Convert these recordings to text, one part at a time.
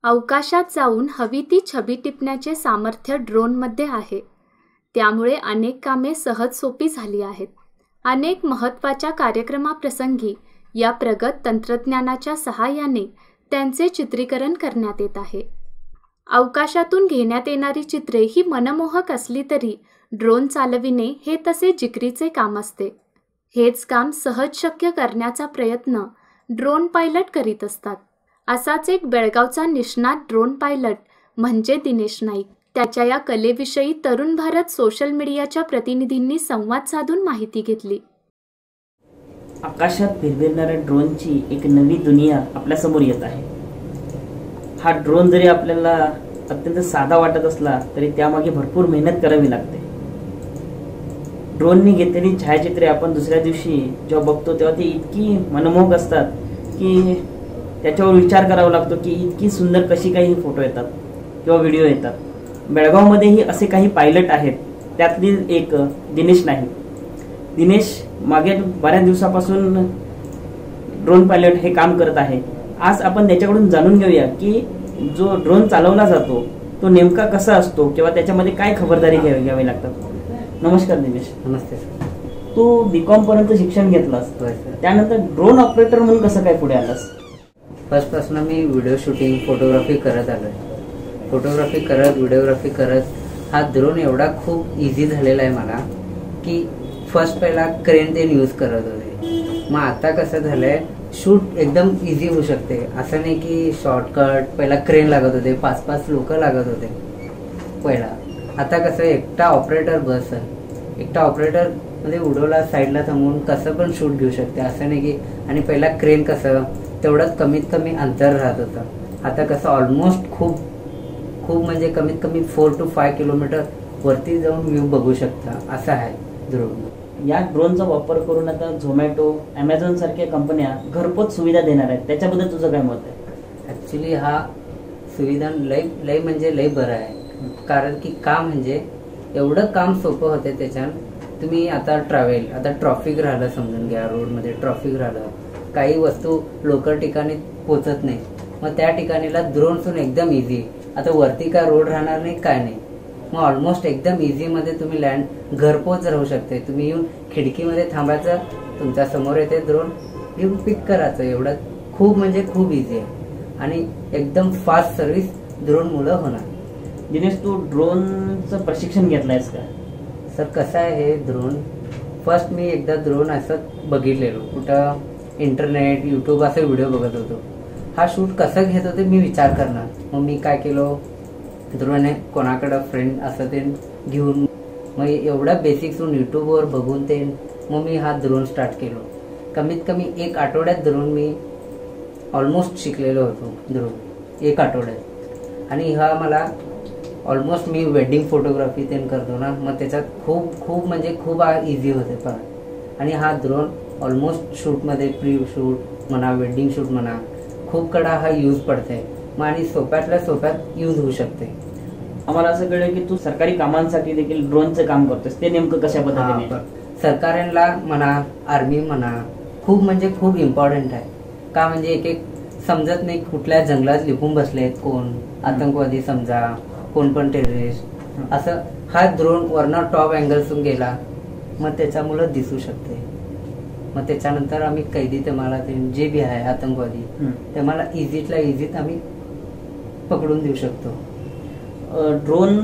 अवकाशात जाऊन हवी ती छबी टिपण्याचे सामर्थ्य ड्रोनमध्ये आहे. त्यामुळे अनेक कामे सहज सोपी झाली आहेत. अनेक महत्त्वाच्या कार्यक्रमाप्रसंगी या प्रगत तंत्रज्ञानाच्या सहाय्याने त्यांचे चित्रीकरण करण्यात येत आहे. अवकाशातून घेण्यात येणारी चित्रे ही मनमोहक असली तरी ड्रोन चालविणे हे तसे जिकरीचे काम असते. हेच काम सहज शक्य करण्याचा प्रयत्न ड्रोन पायलट करीत असतात. असाच एक बेळगावचा निष्णात ड्रोन पायलट म्हणजे दिनेश नाईक. त्याच्या या कलेविषयी तरुण भारत सोशल मीडियाच्या प्रतिनिधींनी संवाद साधून माहिती घेतली. आकाशात फिरणाऱ्या ड्रोनची एक नवी दुनिया आपल्यासमोर येत आहे. हा ड्रोन जरी आपल्याला अत्यंत साधा वाटत असला तरी त्यामागे भरपूर मेहनत करावी लागते. ड्रोनने घेतलेली छायाचित्रे आपण दुसऱ्या दिवशी जेव्हा बघतो तेव्हा ती इतकी मनमोहक असतात की त्याच्यावर विचार करावा लागतो की इतकी सुंदर कशी काही फोटो येतात किंवा व्हिडिओ येतात. बेळगावमध्येही असे काही पायलट आहेत. त्यातली एक दिनेश नाईक. दिनेश मागे बऱ्याच दिवसापासून ड्रोन पायलट हे काम करत आहे. आज आपण त्याच्याकडून जाणून घेऊया की जो ड्रोन चालवला जातो तो नेमका कसा असतो किंवा त्याच्यामध्ये काय खबरदारी घ्यावी लागतात. नमस्कार दिनेश. नमस्ते सर. तू B.Com पर्यंत शिक्षण घेतलास, त्यानंतर ड्रोन ऑपरेटर म्हणून कसं काय पुढे आलास? फर्स्टपासून मी व्हिडिओ शूटिंग फोटोग्राफी करत आलोय. फोटोग्राफी करत व्हिडिओग्राफी करत हा ड्रोन एवढा खूप इझी झालेला आहे मला की फर्स्ट पहिला क्रेन ते यूज करत होते. मग आता कसं झालंय शूट एकदम इझी होऊ शकते. असं नाही की शॉर्टकट पहिला क्रेन लागत होते, 5-5 लोक लागत होते पहिला. आता कसं एकटा ऑपरेटर बस आहे. एकटा ऑपरेटर मध्ये उडवला साईडला थांबून कसं पण शूट घेऊ शकते. असं नाही की आणि पहिला क्रेन कसं तेवढंच कमीत कमी अंतर राहत होतं. आता कसं ऑलमोस्ट खूप खूप म्हणजे कमीत कमी 4 to 5 किलोमीटर वरती जाऊन व्ह्यू बघू शकता असं आहे ड्रोन. या ड्रोनचा वापर करून आता झोमॅटो, ॲमेझॉन सारख्या कंपन्या घरपोच सुविधा देणार आहेत. त्याच्याबद्दल तुझं काय मत आहे? ऍक्च्युली हा सुविधा लय म्हणजे लय बरं आहे. कारण की का म्हणजे एवढं काम सोपं होते त्याच्यात. तुम्ही आता आता ट्रॉफिक राहिलं समजून घ्या, रोडमध्ये ट्रॉफिक राहिलं, काही वस्तू लोकल ठिकाणी पोचत नाही, मग त्या ठिकाणीला ड्रोनसून एकदम इझी. आता वरती काय रोड राहणार नाही काय नाही, मग ऑलमोस्ट एकदम इझी मध्ये तुम्ही लँड घरपोच राहू शकते. तुम्ही येऊन खिडकीमध्ये थांबायचं, तुमच्या समोर येते ड्रोन, येऊन पिक करायचं. एवढं खूप म्हणजे खूप इझी आहे आणि एकदम फास्ट सर्व्हिस ड्रोन मुळे होणार. दिनेश, तू ड्रोनचं प्रशिक्षण घेतलंयस का? सर कसं आहे हे ड्रोन, फर्स्ट मी एकदा ड्रोन असं बघितलेलो कुठं इंटरनेट यूट्यूब असे व्हिडिओ बघत होतो. हा शूट कसं घेत होते मी विचार करणार. मग मी काय केलो, ड्रोन कोणाकडं फ्रेंड असं ते घेऊन मग एवढं बेसिक्सून यूट्यूबवर बघून ते मग मी हा ड्रोन स्टार्ट केलो. कमीत कमी 1 आठवड्यात ड्रोन मी ऑलमोस्ट शिकलेलो होतो. ड्रोन 1 आठवड्यात. आणि हा मला ऑलमोस्ट मी वेडिंग फोटोग्राफी ते करतो ना, मग त्याच्यात खूप खूप म्हणजे खूप इझी होते पण. आणि हा ड्रोन ऑलमोस्ट शूटमध्ये प्री शूट म्हणा, वेडिंग शूट म्हणा, खूप कडा हा यूज पडते. मग आणि सोप्यातल्या सोप्यात यूज होऊ शकते. आम्हाला असं कळलं की तू सरकारी कामांसाठी देखील ड्रोनचं काम करतोस. ते नेमकं कशा पद्धतीने? सरकारांना म्हणा, आर्मी म्हणा, खूप म्हणजे खूप इम्पॉर्टंट आहे. का म्हणजे एक समजत नाही कुठल्या जंगलात लिपून बसलेत कोण आतंकवादी, समजा कोण पण टेररिस्ट, असं हा ड्रोन वरनं टॉप अँगलसून गेला मग त्याच्यामुळे दिसू शकते. मग त्याच्यानंतर आम्ही कैदी ते मला ते जे बी आहे आतंकवादी ते मला इझीतला इझीत आम्ही पकडून देऊ शकतो. ड्रोन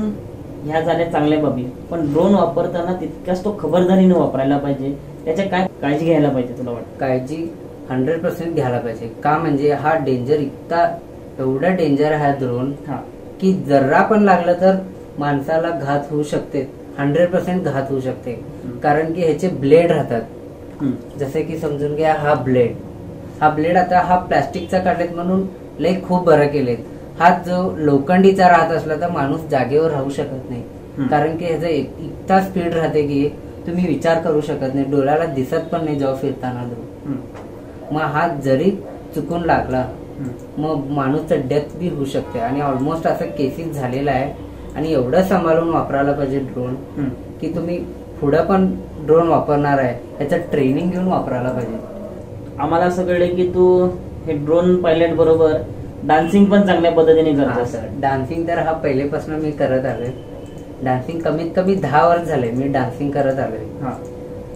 ह्या झाल्या चांगल्या बाबी, पण ड्रोन वापरताना तितक्याच तो खबरदारीने वापरायला पाहिजे. त्याच्या काय काळजी घ्यायला पाहिजे तुला वाटतं? काळजी 100% घ्यायला पाहिजे. का म्हणजे हा डेंजर एवढा डेंजर आहे ड्रोन की जरा पण लागलं तर माणसाला घात होऊ शकते. 100% घात होऊ शकते. कारण की ह्याचे ब्लेड राहतात. जसे की समजून घ्या हा ब्लेड आता हा प्लास्टिकचा काढलेत म्हणून लय खूप बरं केलेत. हा जो लोखंडीचा राहत असला तर माणूस जागेवर राहू शकत नाही. कारण की ह्याचं इतका स्पीड राहते की तुम्ही विचार करू शकत नाही, डोळ्याला दिसत पण नाही जेव्हा फिरताना ड्रोन. मग हा जरी चुकून लागला मग माणूसचं डेथ बी होऊ शकते. आणि ऑलमोस्ट असं केसेस झालेला आहे. आणि एवढं सांभाळून वापरायला पाहिजे ड्रोन की तुम्ही पुढे पण ड्रोन वापरणार आहे याचं ट्रेनिंग घेऊन वापरायला पाहिजे. आम्हाला असं कळलं की तू हे ड्रोन पायलट बरोबर डान्सिंग पण चांगल्या पद्धतीने हा करतो. सर, डान्सिंग तर हा पहिलेपासून मी करत आलोय. डान्सिंग कमीत कमी 10 वर्ष झाले मी डान्सिंग करत आलोय. हा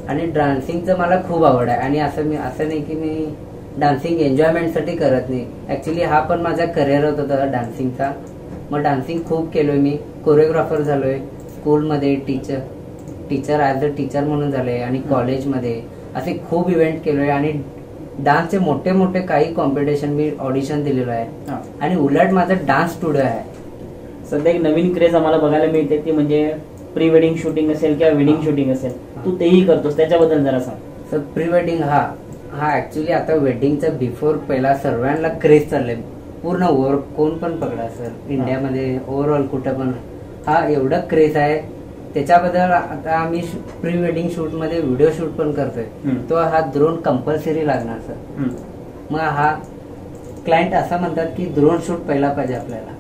आणि डान्सिंगचं मला खूप आवड आहे. आणि असं नाही की मी डान्सिंग एन्जॉयमेंटसाठी करत नाही. ऍक्च्युली हा पण माझा करिअरच होता डान्सिंगचा. मग डान्सिंग खूप केलोय मी. कोरिओग्राफर झालोय, स्कूलमध्ये टीचर ॲज अ टीचर म्हणून झाले, आणि कॉलेजमध्ये असे खूप इव्हेंट केलोय. आणि डान्सचे मोठे मोठे काही कॉम्पिटिशन मी ऑडिशन दिलेलो आहे. आणि उलट माझा डान्स स्टुडिओ आहे. सध्या एक नवीन क्रेज आम्हाला बघायला मिळते ती म्हणजे प्री वेडिंग शूटिंग असेल किंवा वेडिंग शूटिंग असेल, तू तेही करतोस, त्याच्याबद्दल जरा सांग. सर, प्री वेडिंग हा ऍक्च्युली आता वेडिंगचा बिफोर पहिला सर्वांना क्रेज चाललंय पूर्ण कोण पण पकडा सर, इंडियामध्ये ओव्हरऑल कुठं पण हा एवढा क्रेज आहे. त्याच्याबद्दल आता आम्ही प्री वेडिंग शूट मध्ये व्हिडिओ शूट पण करतोय. तो हा ड्रोन कंपल्सरी लागणार सर. मग हा क्लायंट असं म्हणतात की ड्रोन शूट पहिला पाहिजे आपल्याला.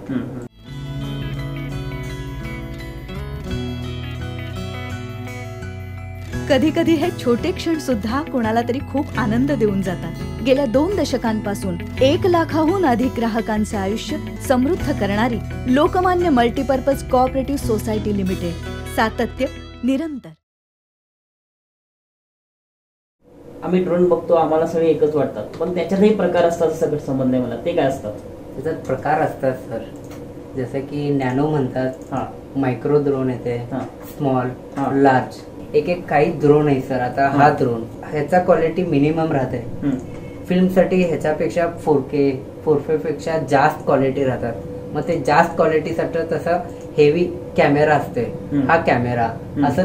कधी कधी हे छोटे क्षण सुद्धा कोणाला तरी खूप आनंद देऊन जातात. गेल्या 2 दशकांपासून 1 लाखाहून अधिक ग्राहकांचे आयुष्य समृद्ध करणारी Lokmanya multipurpose cooperative society limited. सातत्य निरंतर. आम्ही ड्रोन बघतो, आम्हाला सगळे एकच वाटतात, पण त्याच्यातही प्रकार असतात असं समजलंय मला. ते काय असतात? त्याच्यात प्रकार असतात सर, जसं की नॅनो म्हणतात, मायक्रो ड्रोन येते, स्मॉल, लार्ज. एक काही ड्रोन आहे सर. आता हा ड्रोन ह्याचा क्वालिटी मिनिमम राहते. फिल्मसाठी ह्याच्यापेक्षा 4K पेक्षा जास्त क्वालिटी राहतात. मग ते जास्त क्वालिटीसाठी तसं हेवी कॅमेरा असते. हा कॅमेरा असं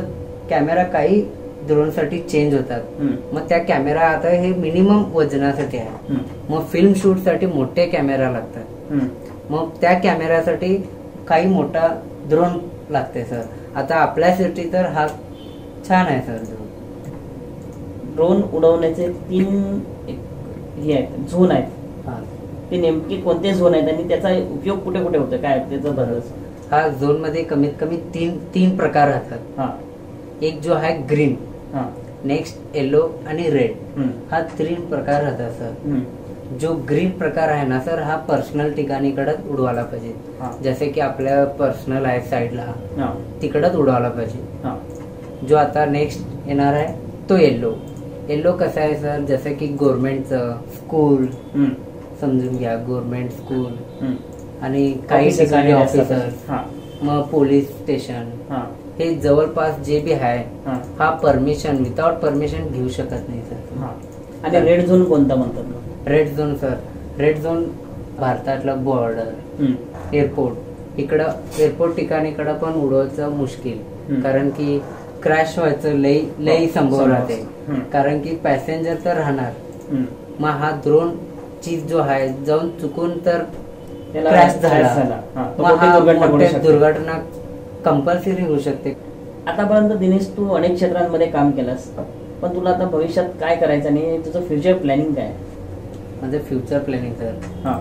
कॅमेरा काही ड्रोन साठी चेंज होतात. मग त्या कॅमेरा आता हे मिनिमम वजनासाठी आहे. मग फिल्म शूट साठी मोठे कॅमेरा लागतात. मग त्या कॅमेऱ्यासाठी काही मोठा ड्रोन लागते सर. आता आपल्यासाठी तर हा छान आहे सर. ड्रोन उडवण्याचे 3 हे आहेत, झोन आहेत. ते नेमके कोणते झोन आहेत आणि त्याचा उपयोग कुठे कुठे होतो, काय त्याचं बरंच? हा झोन मध्ये कमीत कमी 3 प्रकार राहतात. एक जो आहे ग्रीन, नेक्स्ट येलो आणि रेड. हा 3 प्रकार राहतात सर. जो ग्रीन प्रकार आहे ना सर, हा पर्सनल ठिकाणीकडे उडवायला पाहिजे. जसे की आपल्या पर्सनल आहे साईडला, तिकडच उडवायला पाहिजे. जो आता नेक्स्ट येणार आहे तो येलो कसा आहे सर, जसं की गव्हर्नमेंटचं स्कूल समजून घ्या, गव्हर्नमेंट स्कूल आणि काही ठिकाणी ऑफिसर, मग पोलीस स्टेशन, हे जवळपास जे बी आहे हा परमिशन विदाउट परमिशन घेऊ शकत नाही सर. आणि रेड झोन कोणता म्हणतात? Red zone sir, red zone भारतातला बॉर्डर, एअरपोर्ट, इकडं एअरपोर्ट ठिकाणीकडे पण उडवायचं मुश्किल. कारण की क्रॅश व्हायचं लई संभव राहते. कारण की पॅसेंजर तर राहणार. मग हा ड्रोन चीज जो आहे जाऊन चुकून तर क्रॅश झाला, मग हा दुर्घटना कंपल्सरी होऊ शकते. आतापर्यंत दिनेश तू अनेक क्षेत्रांमध्ये काम केलंस, पण तुला आता भविष्यात काय करायचं आणि तुझं फ्युचर प्लॅनिंग काय? माझं फ्युचर प्लॅनिंग सर,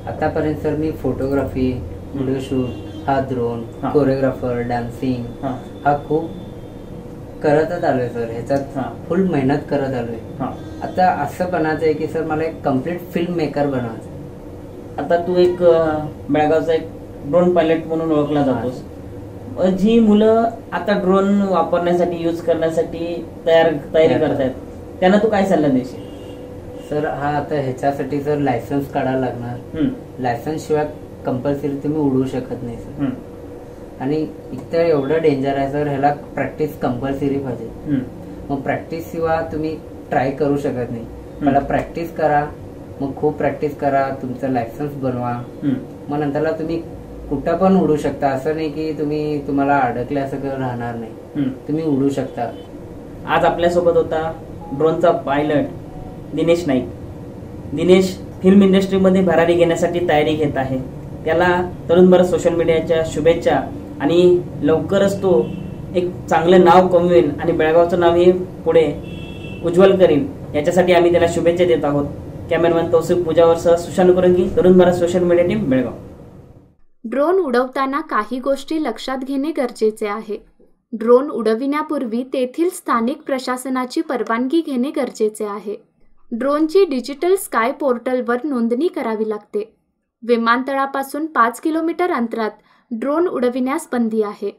आतापर्यंत सर मी फोटोग्राफी, व्हिडिओ शूट, हा ड्रोन, कोरिओग्राफर, डान्सिंग हा खूप करतच आलोय सर. ह्याच्यात फुल मेहनत करत आलोय. आता असं बनायचं आहे की सर मला एक कम्प्लीट फिल्म मेकर बनायचं. आता तू एक बेळगावचा एक ड्रोन पायलट म्हणून ओळखला जातोस. जी मुलं आता ड्रोन वापरण्यासाठी यूज करण्यासाठी तयारी करतायत त्यांना तू काय सल्ला देशील? सर हा आता ह्याच्यासाठी सर लायसन्स काढायला लागणार. लायसन्स शिवाय कंपल्सरी तुम्ही उडवू शकत नाही सर. आणि इथं एवढं डेंजर आहे सर, ह्याला प्रॅक्टिस कंपल्सरी पाहिजे. मग प्रॅक्टिस शिवाय तुम्ही ट्राय करू शकत नाही. मला प्रॅक्टिस करा, मग खूप प्रॅक्टिस करा, तुमचं लायसन्स बनवा, मग नंतरला तुम्ही कुठं पण उडू शकता. असं नाही की तुम्हाला अडकले असं राहणार नाही, तुम्ही उडू शकता. आज आपल्यासोबत होता ड्रोनचा पायलट दिनेश नाईक. दिनेश फिल्म इंडस्ट्रीमध्ये भरारी घेण्यासाठी तयारी घेत आहे. त्याला तरुण भारत सोशल मीडियाच्या शुभेच्छा आणि लवकरच तो एक चांगलं नाव कमवेल आणि बेळगावचं नाव हे पुढे उज्ज्वल करेल याच्यासाठी आम्ही त्याला शुभेच्छा देत आहोत. कॅमेरामॅन तौसिफ पूजावरसह Sushant Kurangi, Tarun Bharat social media team, Belagavi. Drone उडवताना काही गोष्टी लक्षात घेणे गरजेचे आहे. ड्रोन उडविण्यापूर्वी तेथील स्थानिक प्रशासनाची परवानगी घेणे गरजेचे आहे. ड्रोनची डिजिटल स्काय पोर्टलवर नोंदणी करावी लागते. विमानतळापासून 5 किलोमीटर अंतरात ड्रोन उडविण्यास बंदी आहे.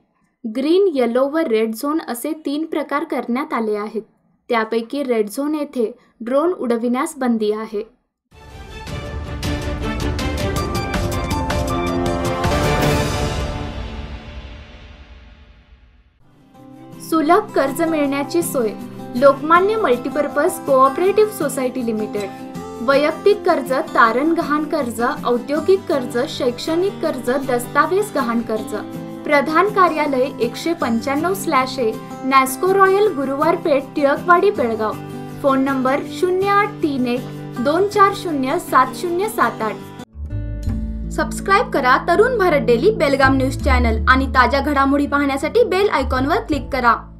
ग्रीन, येलो व रेड झोन असे 3 प्रकार करण्यात आले आहेत. त्यापैकी रेड झोन येथे ड्रोन उडविण्यास बंदी आहे. सुलभ कर्ज मिळण्याची सोय. Lokmanya multipurpose cooperative society limited. वैयक्तिक कर्ज, तारण गहाण कर्ज, औद्योगिक कर्ज, शैक्षणिक कर्ज, दस्तावेज गहाण कर्ज. प्रधान कार्यालय 195/A Nasco Royal, Guruwar Peth, Tilakwadi, Belagavi. Phone number 0831-240-7078. Subscribe करा Tarun Bharat daily Belgaum news channel आणि ताज्या घडामोडी पाहण्यासाठी बेल आयकॉनवर क्लिक करा.